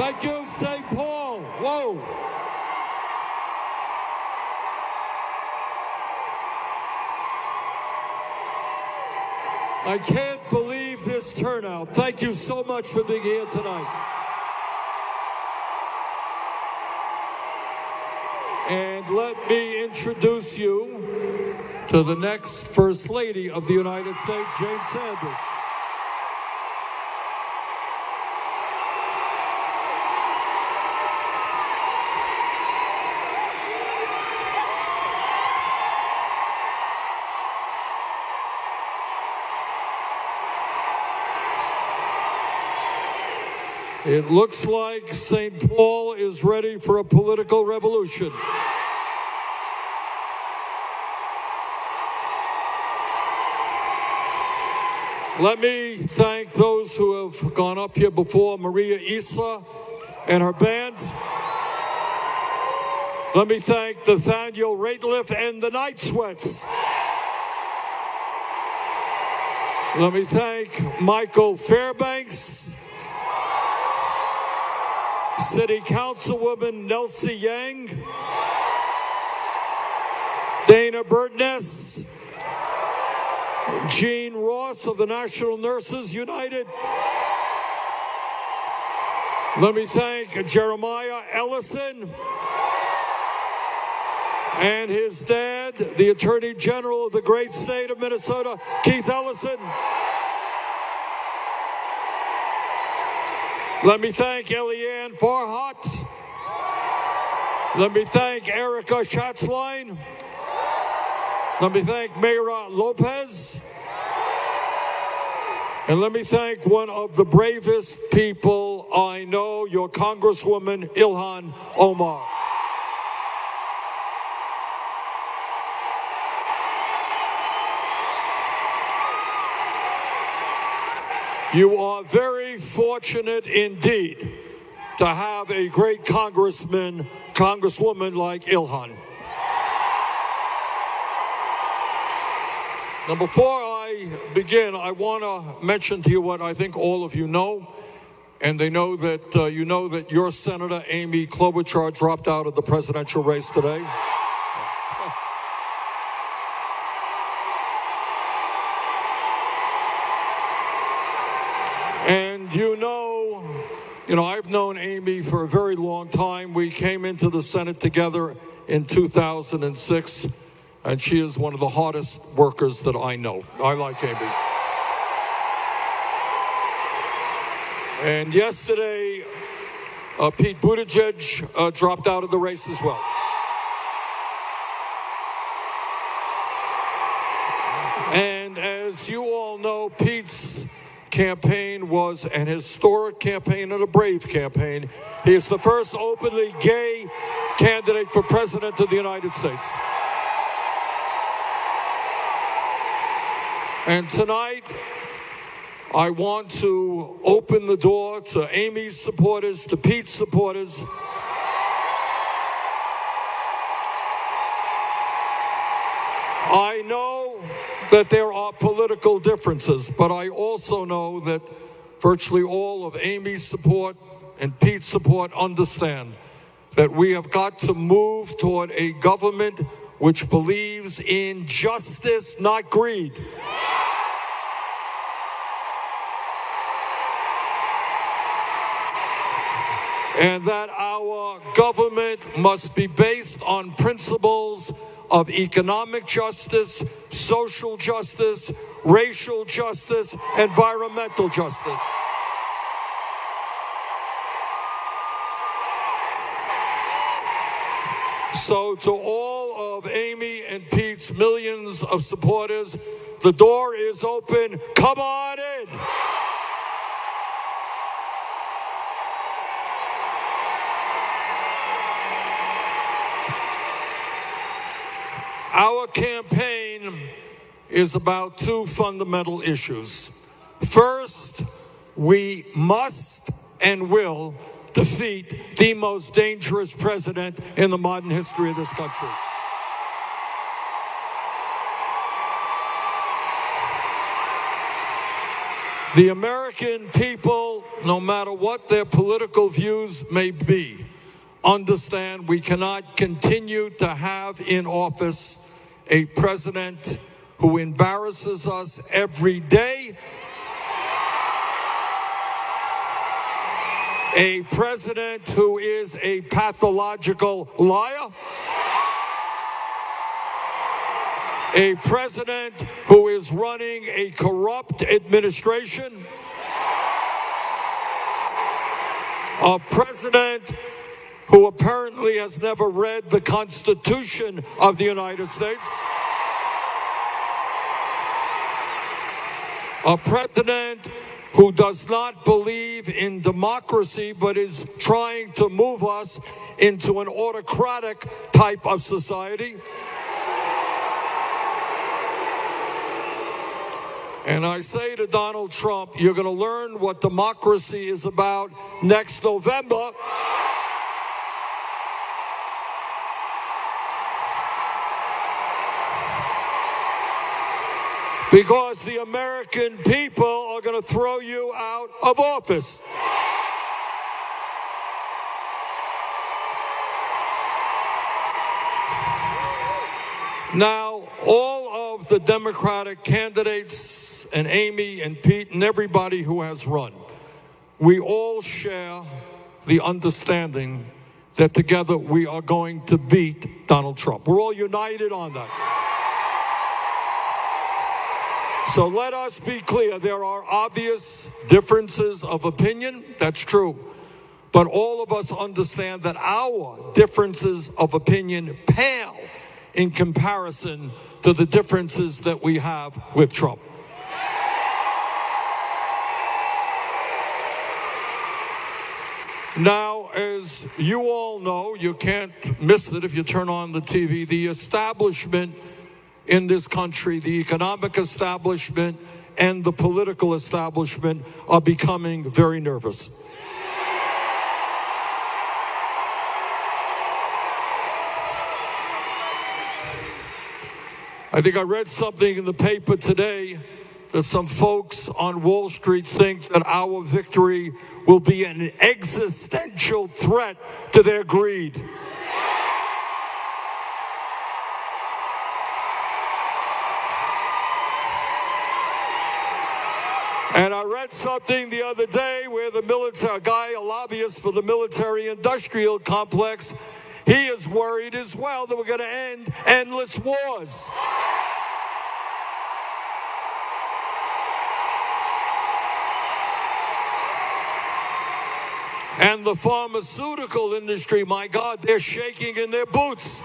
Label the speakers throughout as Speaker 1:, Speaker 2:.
Speaker 1: Thank you, St. Paul. Whoa. I can't believe this turnout. Thank you so much for being here tonight. And let me introduce you to the next First Lady of the United States, Jane Sanders. It looks like St. Paul is ready for a political revolution. Let me thank those who have gone up here before, Maria Issa and her band. Let me thank Nathaniel Rateliff and the Night Sweats. Let me thank Michael Fairbanks, City Councilwoman Nelsie Yang, Dana Birdness, Jean Ross of the National Nurses United. Let me thank Jeremiah Ellison and his dad, the Attorney General of the great state of Minnesota, Keith Ellison. Let me thank Eliane Farhat. Let me thank Erica Schatzline. Let me thank Mayra Lopez. And let me thank one of the bravest people I know, your Congresswoman, Ilhan Omar. You are very fortunate indeed to have a great congresswoman like Ilhan. Now, before I begin, I want to mention to you what I think all of you know, and they know that you know that your Senator Amy Klobuchar dropped out of the presidential race today. And you know, I've known Amy for a very long time. We came into the Senate together in 2006, and she is one of the hardest workers that I know. I like Amy. And yesterday, Pete Buttigieg dropped out of the race as well. And as you all know, Pete's campaign was an historic campaign and a brave campaign. He is the first openly gay candidate for president of the United States. And tonight, I want to open the door to Amy's supporters, to Pete's supporters. I know that there are political differences, but I also know that virtually all of Amy's support and Pete's support understand that we have got to move toward a government which believes in justice, not greed. And that our government must be based on principles of economic justice, social justice, racial justice, environmental justice. So to all of Amy and Pete's millions of supporters, the door is open. Come on in. Our campaign is about two fundamental issues. First, we must and will defeat the most dangerous president in the modern history of this country. The American people, no matter what their political views may be, understand we cannot continue to have in office a president who embarrasses us every day, a president who is a pathological liar, a president who is running a corrupt administration, a president who apparently has never read the Constitution of the United States, a president who does not believe in democracy but is trying to move us into an autocratic type of society. And I say to Donald Trump, you're going to learn what democracy is about next November. Because the American people are going to throw you out of office. Now, all of the Democratic candidates and Amy and Pete and everybody who has run, we all share the understanding that together we are going to beat Donald Trump. We're all united on that. So let us be clear. There are obvious differences of opinion. That's true. But all of us understand that our differences of opinion pale in comparison to the differences that we have with Trump. Now, as you all know, you can't miss it if you turn on the TV, the establishment in this country, the economic establishment and the political establishment are becoming very nervous. I think I read something in the paper today that some folks on Wall Street think that our victory will be an existential threat to their greed. And I read something the other day where the military, a guy, a lobbyist for the military-industrial complex, he is worried as well that we're going to end endless wars. And the pharmaceutical industry, my God, they're shaking in their boots.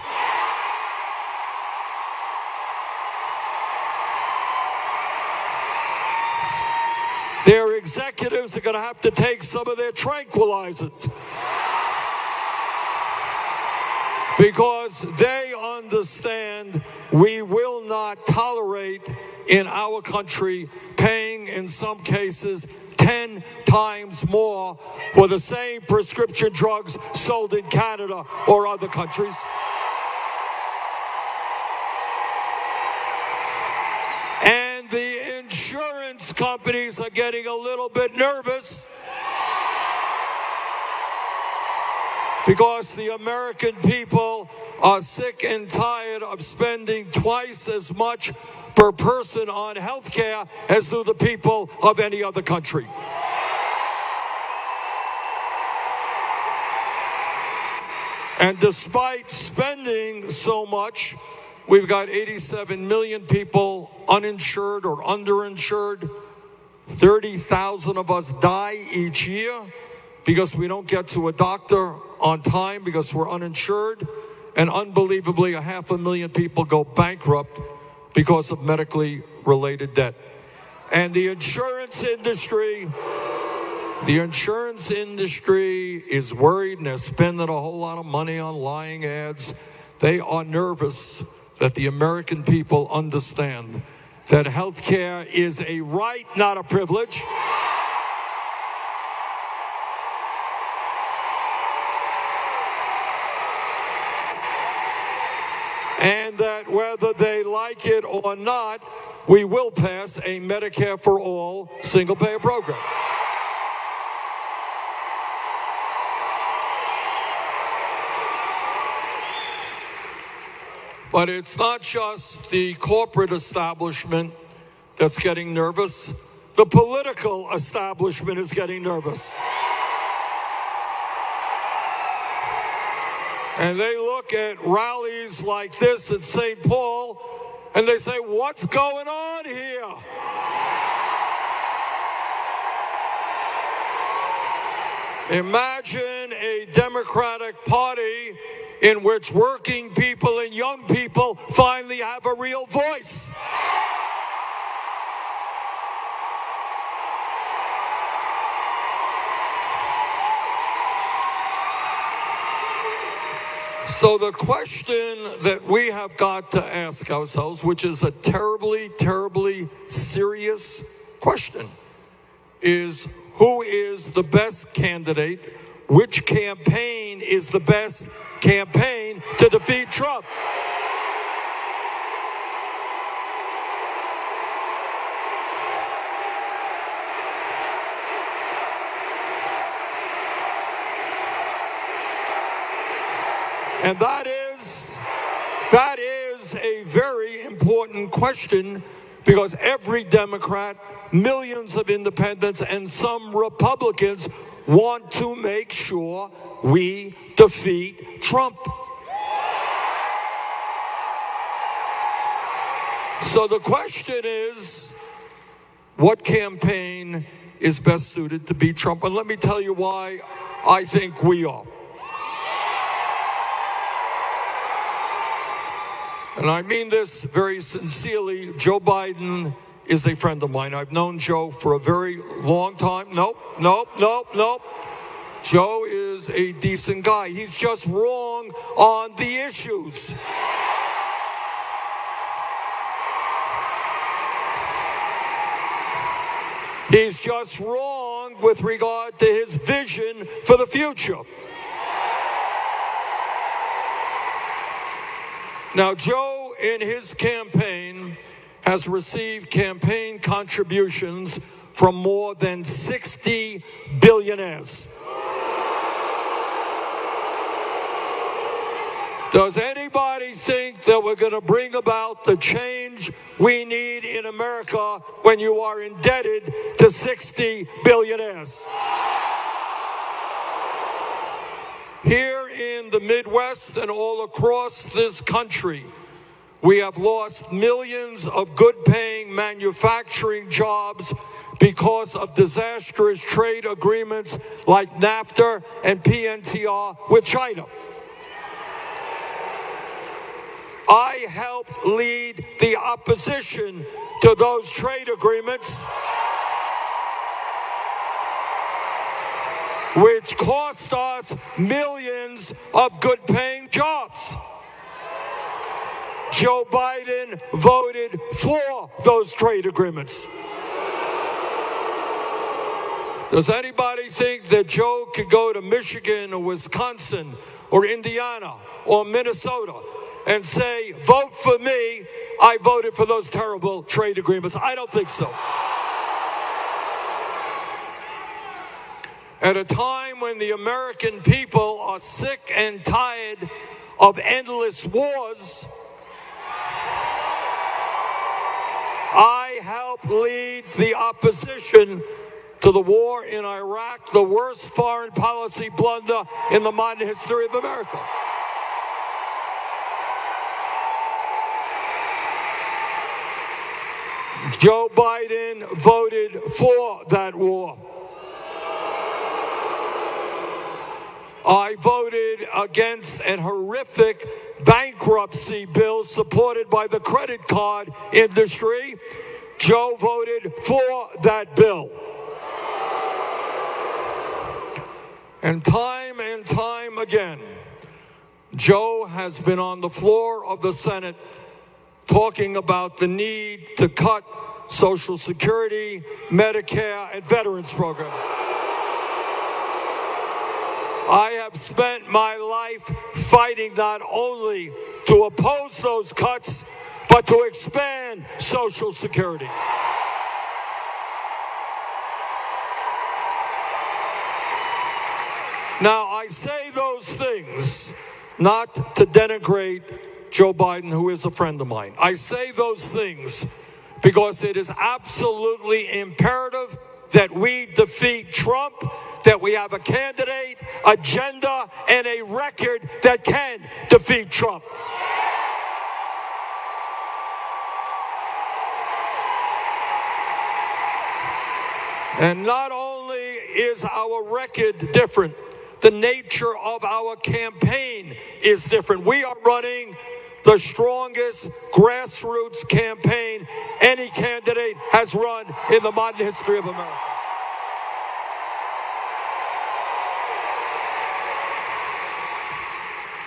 Speaker 1: Their executives are going to have to take some of their tranquilizers because they understand we will not tolerate in our country paying, in some cases, 10 times more for the same prescription drugs sold in Canada or other countries. And the insurance companies are getting a little bit nervous because the American people are sick and tired of spending twice as much per person on health care as do the people of any other country. And despite spending so much, we've got 87 million people uninsured or underinsured. 30,000 of us die each year because we don't get to a doctor on time because we're uninsured. And unbelievably, 500,000 people go bankrupt because of medically related debt. And the insurance industry is worried and they're spending a whole lot of money on lying ads. They are nervous that the American people understand that health care is a right, not a privilege. And that whether they like it or not, we will pass a Medicare for all single-payer program. But it's not just the corporate establishment that's getting nervous. The political establishment is getting nervous. And they look at rallies like this at St. Paul, and they say, what's going on here? Imagine a Democratic Party in which working people and young people finally have a real voice. So the question that we have got to ask ourselves, which is a terribly, terribly serious question, is who is the best candidate? Which campaign is the best campaign to defeat Trump? And that is a very important question, because every Democrat, millions of independents, and some Republicans want to make sure we defeat Trump. So the question is, what campaign is best suited to beat Trump? And let me tell you why I think we are. And I mean this very sincerely. Joe Biden is a friend of mine. I've known Joe for a very long time. Nope. Joe is a decent guy. He's just wrong on the issues. He's just wrong with regard to his vision for the future. Now, Joe, in his campaign, has received campaign contributions from more than 60 billionaires. Does anybody think that we're going to bring about the change we need in America when you are indebted to 60 billionaires? Here in the Midwest and all across this country, we have lost millions of good-paying manufacturing jobs because of disastrous trade agreements like NAFTA and PNTR with China. I helped lead the opposition to those trade agreements, which cost us millions of good-paying jobs. Joe Biden voted for those trade agreements. Does anybody think that Joe could go to Michigan or Wisconsin or Indiana or Minnesota and say, vote for me, I voted for those terrible trade agreements? I don't think so. At a time when the American people are sick and tired of endless wars, I helped lead the opposition to the war in Iraq, the worst foreign policy blunder in the modern history of America. Joe Biden voted for that war. I voted against a horrific bankruptcy bill supported by the credit card industry. Joe voted for that bill. And time again, Joe has been on the floor of the Senate talking about the need to cut Social Security, Medicare, and veterans programs. I have spent my life fighting not only to oppose those cuts, but to expand Social Security. Now, I say those things not to denigrate Joe Biden, who is a friend of mine. I say those things because it is absolutely imperative that we defeat Trump, that we have a candidate, agenda, and a record that can defeat Trump. And not only is our record different, the nature of our campaign is different. We are running the strongest grassroots campaign any candidate has run in the modern history of America.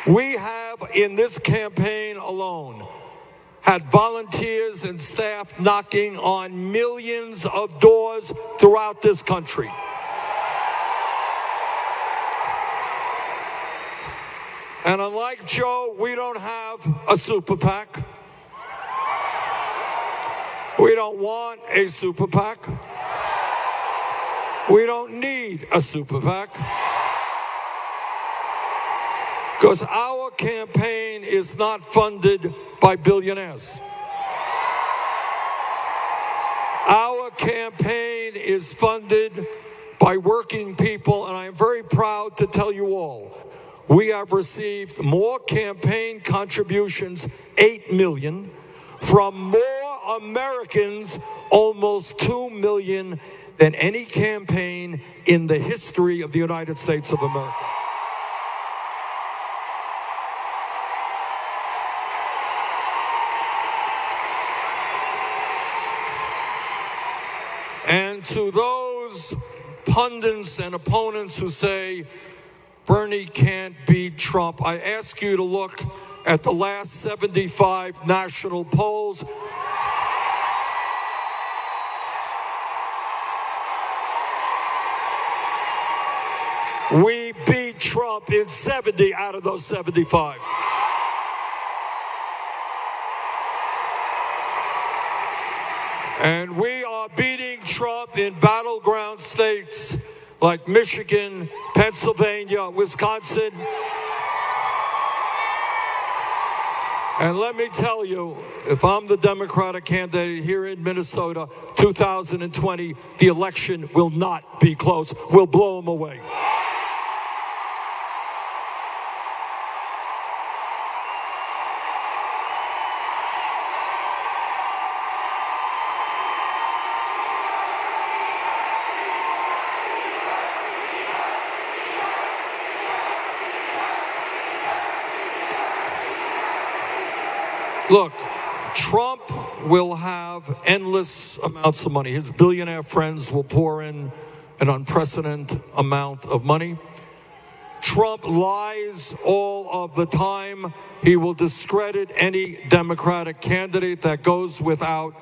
Speaker 1: We have, in this campaign alone, had volunteers and staff knocking on millions of doors throughout this country. And unlike Joe, we don't have a super PAC. We don't want a super PAC. We don't need a super PAC. Because our campaign is not funded by billionaires. Our campaign is funded by working people, and I am very proud to tell you all, we have received more campaign contributions, 8 million, from more Americans, almost 2 million, than any campaign in the history of the United States of America. And to those pundits and opponents who say Bernie can't beat Trump, I ask you to look at the last 75 national polls. We beat Trump in 70 out of those 75. And we are beating Trump in battleground states like Michigan, Pennsylvania, Wisconsin. And let me tell you, if I'm the Democratic candidate here in Minnesota, 2020, the election will not be close. We'll blow them away. Look, Trump will have endless amounts of money. His billionaire friends will pour in an unprecedented amount of money. Trump lies all of the time. He will discredit any Democratic candidate that goes without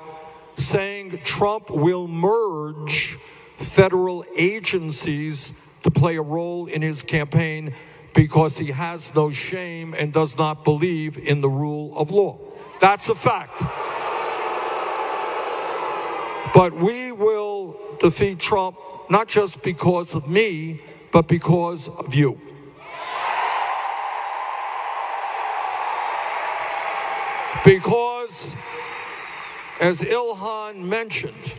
Speaker 1: saying. Trump will merge federal agencies to play a role in his campaign because he has no shame and does not believe in the rule of law. That's a fact. But we will defeat Trump not just because of me, but because of you. Because, as Ilhan mentioned,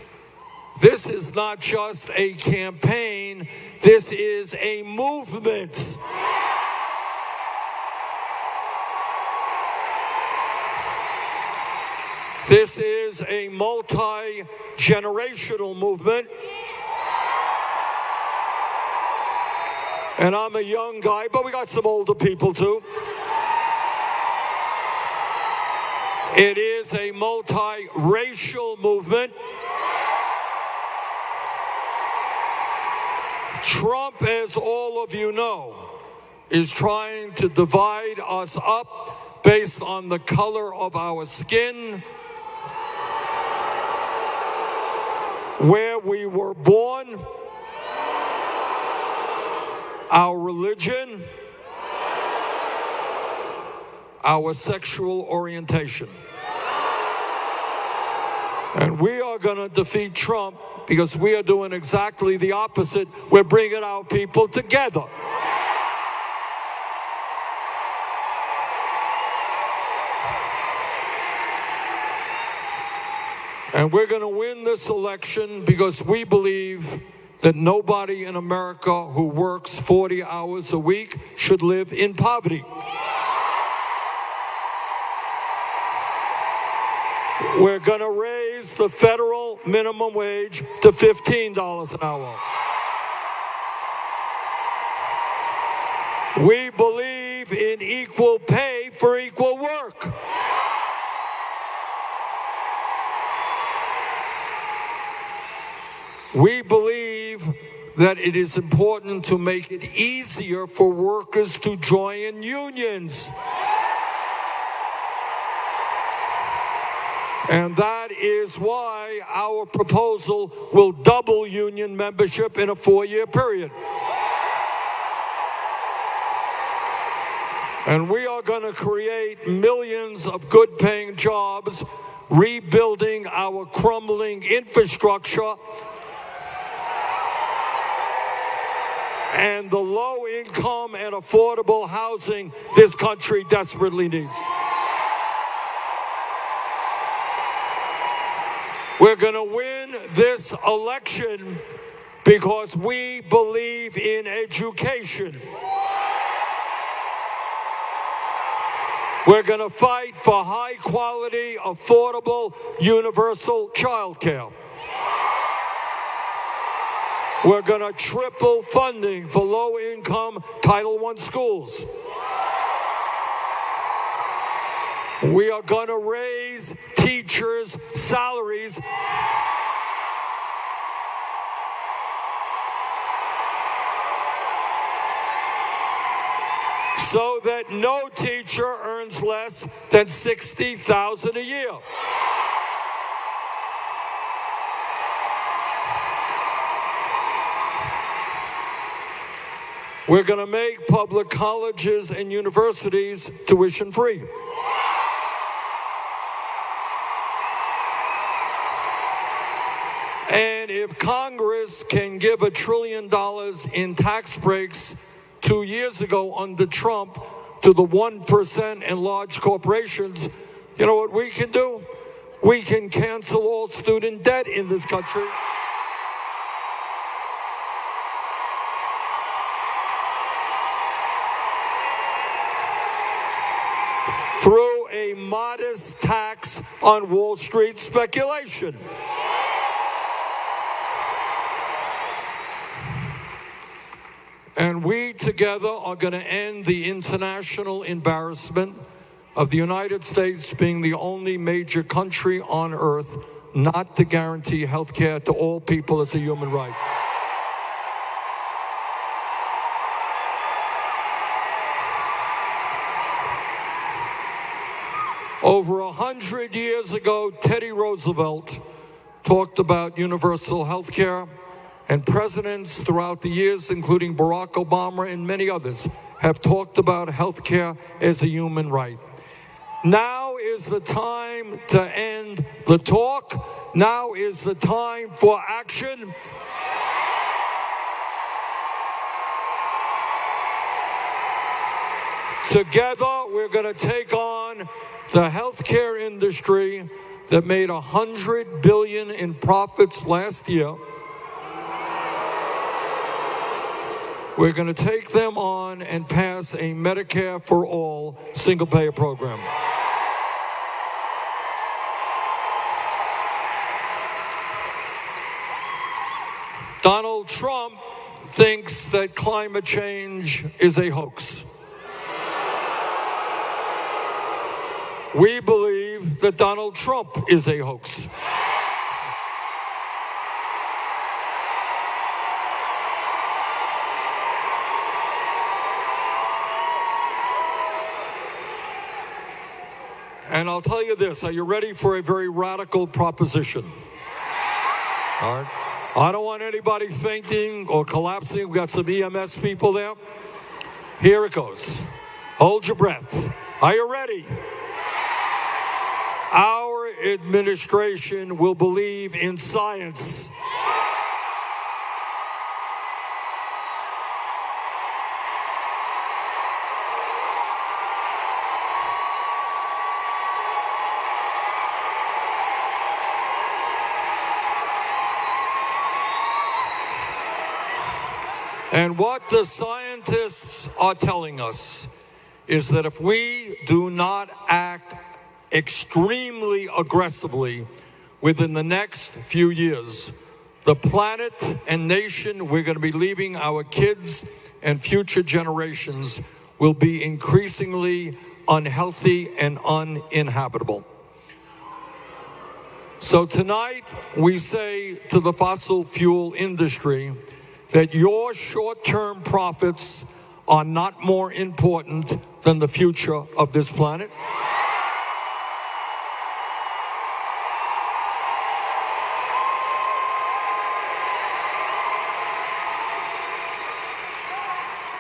Speaker 1: this is not just a campaign, this is a movement. This is a multi-generational movement. And I'm a young guy, but we got some older people too. It is a multi-racial movement. Trump, as all of you know, is trying to divide us up based on the color of our skin, where we were born, our religion, our sexual orientation. And we are going to defeat Trump because we are doing exactly the opposite. We're bringing our people together. And we're going to win this election because we believe that nobody in America who works 40 hours a week should live in poverty. We're going to raise the federal minimum wage to $15 an hour. We believe in equal pay for equal work. We believe that it is important to make it easier for workers to join unions. And that is why our proposal will double union membership in a 4-year period. And we are going to create millions of good-paying jobs, rebuilding our crumbling infrastructure and the low-income and affordable housing this country desperately needs. We're going to win this election because we believe in education. We're going to fight for high-quality, affordable, universal child care. We're going to triple funding for low-income Title I schools. We are going to raise teachers' salaries so that no teacher earns less than $60,000 a year. We're going to make public colleges and universities tuition-free. And if Congress can give $1 trillion in tax breaks 2 years ago under Trump to the 1% and large corporations, you know what we can do? We can cancel all student debt in this country. Through a modest tax on Wall Street speculation. And we together are going to end the international embarrassment of the United States being the only major country on earth not to guarantee health care to all people as a human right. Over 100 years ago, Teddy Roosevelt talked about universal health care. And presidents throughout the years, including Barack Obama and many others, have talked about health care as a human right. Now is the time to end the talk. Now is the time for action. Together, we're going to take on the healthcare industry that made $100 billion in profits last year. We're going to take them on and pass a Medicare for all single-payer program. Donald Trump thinks that climate change is a hoax. We believe that Donald Trump is a hoax. And I'll tell you this, are you ready for a very radical proposition? All right. I don't want anybody fainting or collapsing. We've got some EMS people there. Here it goes. Hold your breath. Are you ready? Our administration will believe in science. And what the scientists are telling us is that if we do not act extremely aggressively within the next few years, the planet and nation we're going to be leaving our kids and future generations will be increasingly unhealthy and uninhabitable. So tonight we say to the fossil fuel industry that your short-term profits are not more important than the future of this planet.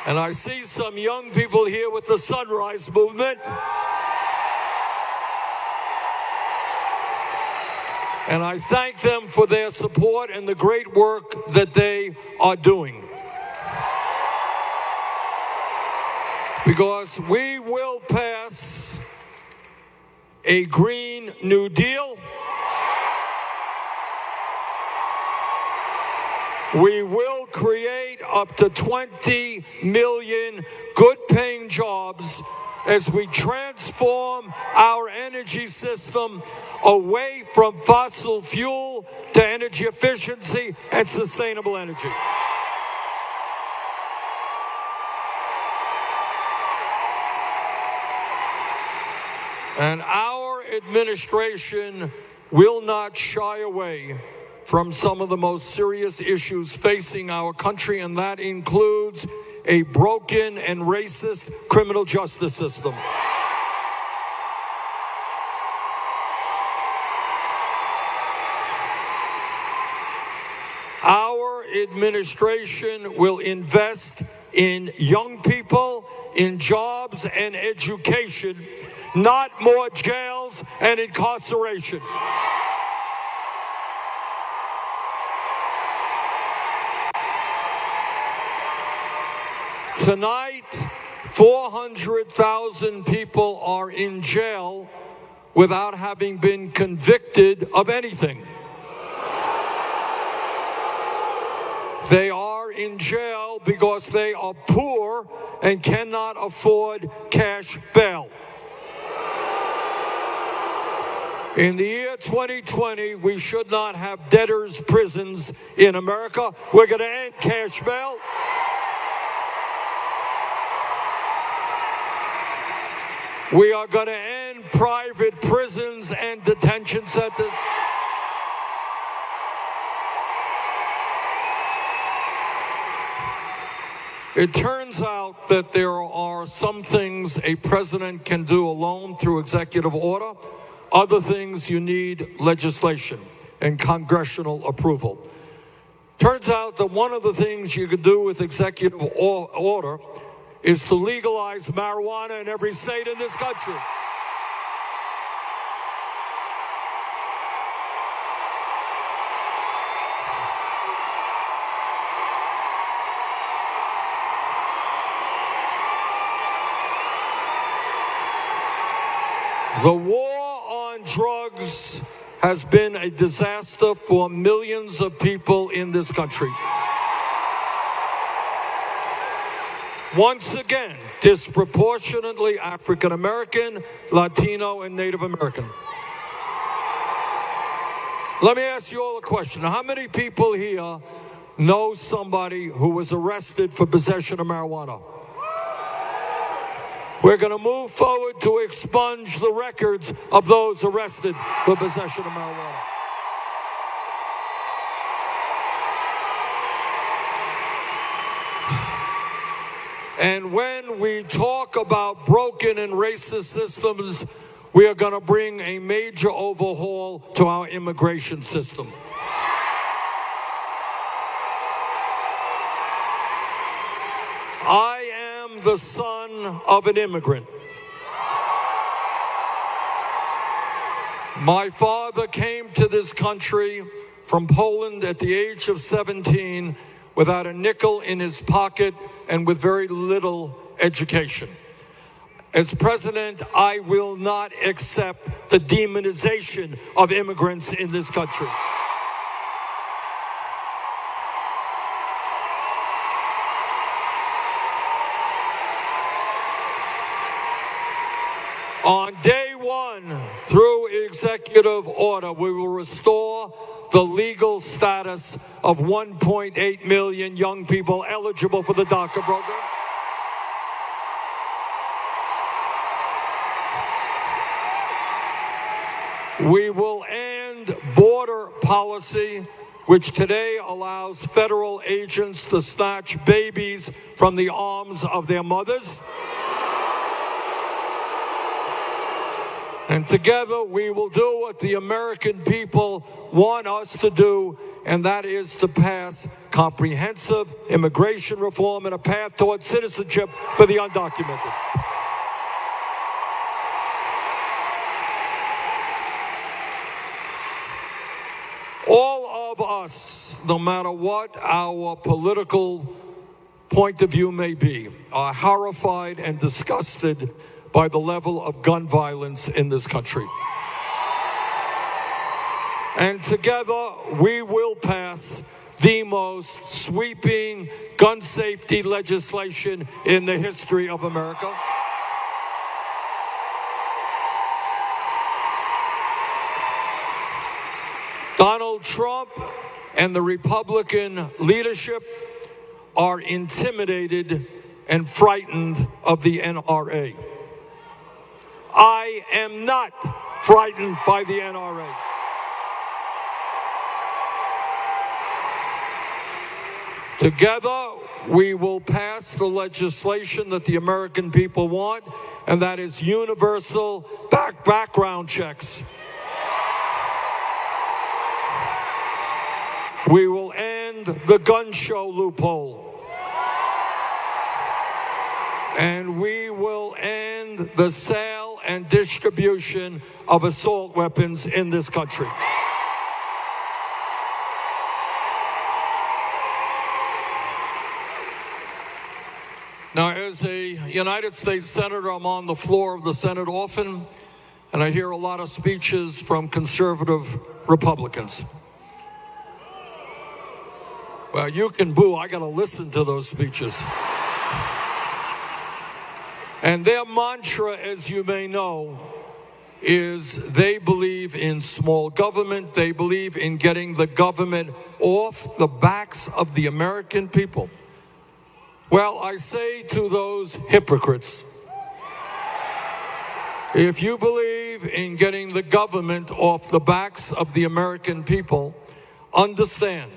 Speaker 1: And I see some young people here with the Sunrise Movement. And I thank them for their support and the great work that they are doing. Because we will pass a Green New Deal. We will create up to 20 million good-paying jobs as we transform our energy system away from fossil fuel to energy efficiency and sustainable energy. And our administration will not shy away from some of the most serious issues facing our country, and that includes a broken and racist criminal justice system. Our administration will invest in young people, in jobs and education, not more jails and incarceration. Tonight, 400,000 people are in jail without having been convicted of anything. They are in jail because they are poor and cannot afford cash bail. In the year 2020, we should not have debtors' prisons in America. We're going to end cash bail. We are going to end private prisons and detention centers. It turns out that there are some things a president can do alone through executive order. Other things you need legislation and congressional approval. Turns out that one of the things you could do with executive order is to legalize marijuana in every state in this country. The war on drugs has been a disaster for millions of people in this country. Once again, disproportionately African American, Latino, and Native American. Let me ask you all a question. How many people here know somebody who was arrested for possession of marijuana? We're going to move forward to expunge the records of those arrested for possession of marijuana. And when we talk about broken and racist systems, we are going to bring a major overhaul to our immigration system. I am the son of an immigrant. My father came to this country from Poland at the age of 17 without a nickel in his pocket and with very little education. As president, I will not accept the demonization of immigrants in this country. On day one, through executive order, we will restore the legal status of 1.8 million young people eligible for the DACA program. We will end border policy, which today allows federal agents to snatch babies from the arms of their mothers. And together we will do what the American people want us to do, and that is to pass comprehensive immigration reform and a path toward citizenship for the undocumented. All of us, no matter what our political point of view may be, are horrified and disgusted by the level of gun violence in this country. And together we will pass the most sweeping gun safety legislation in the history of America. Donald Trump and the Republican leadership are intimidated and frightened of the NRA. I am not frightened by the NRA. Together, we will pass the legislation that the American people want, and that is universal background checks. We will end the gun show loophole. And we will end the sale and distribution of assault weapons in this country. Now, as a United States Senator, I'm on the floor of the Senate often, and I hear a lot of speeches from conservative Republicans. Well, you can boo. I got to listen to those speeches. And their mantra, as you may know, is they believe in small government. They believe in getting the government off the backs of the American people. Well, I say to those hypocrites, if you believe in getting the government off the backs of the American people, understand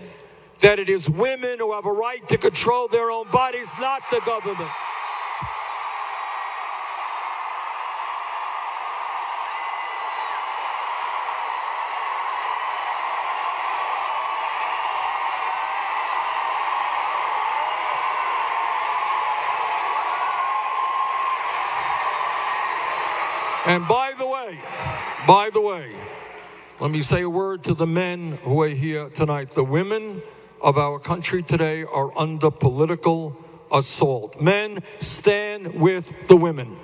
Speaker 1: that it is women who have a right to control their own bodies, not the government. And by the way, let me say a word to the men who are here tonight. The women of our country today are under political assault. Men, stand with the women.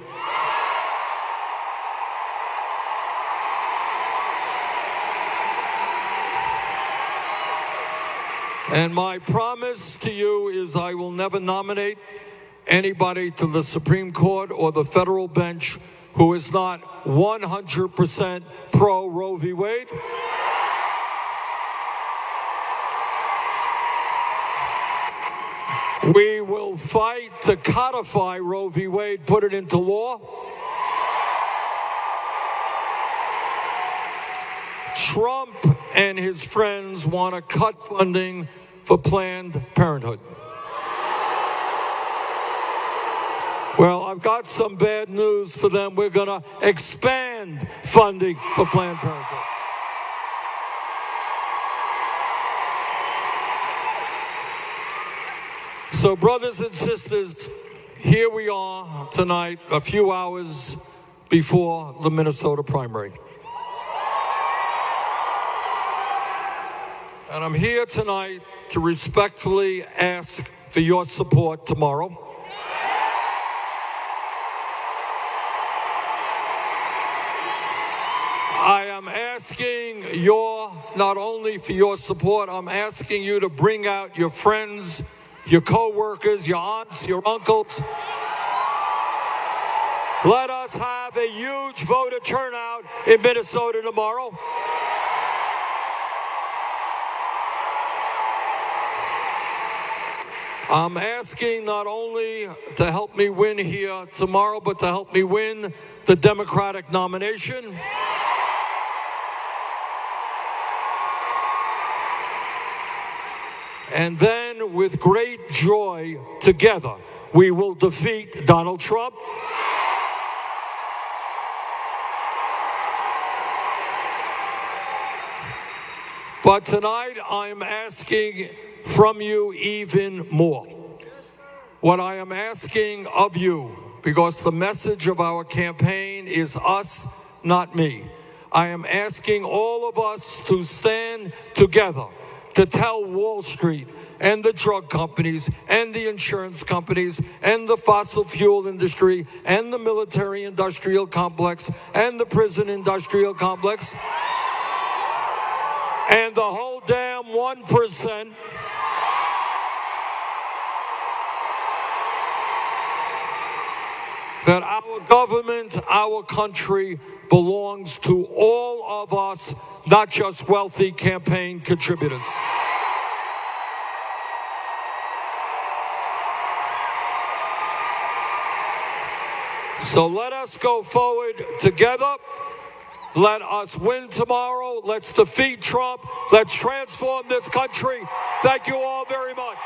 Speaker 1: And my promise to you is I will never nominate anybody to the Supreme Court or the federal bench who is not 100% pro Roe v. Wade. We will fight to codify Roe v. Wade, put it into law. Trump and his friends want to cut funding for Planned Parenthood. Well, I've got some bad news for them. We're going to expand funding for Planned Parenthood. So, brothers and sisters, here we are tonight, a few hours before the Minnesota primary. And I'm here tonight to respectfully ask for your support tomorrow. I am asking not only for your support, I'm asking you to bring out your friends, your co-workers, your aunts, your uncles. Let us have a huge voter turnout in Minnesota tomorrow. I'm asking not only to help me win here tomorrow, but to help me win the Democratic nomination. And then, with great joy, together, we will defeat Donald Trump. But tonight, I'm asking from you even more. What I am asking of you, because the message of our campaign is us, not me. I am asking all of us to stand together to tell Wall Street and the drug companies and the insurance companies and the fossil fuel industry and the military industrial complex and the prison industrial complex and the whole damn 1% that our government, our country belongs to all of us, not just wealthy campaign contributors. So let us go forward together. Let us win tomorrow. Let's defeat Trump. Let's transform this country. Thank you all very much.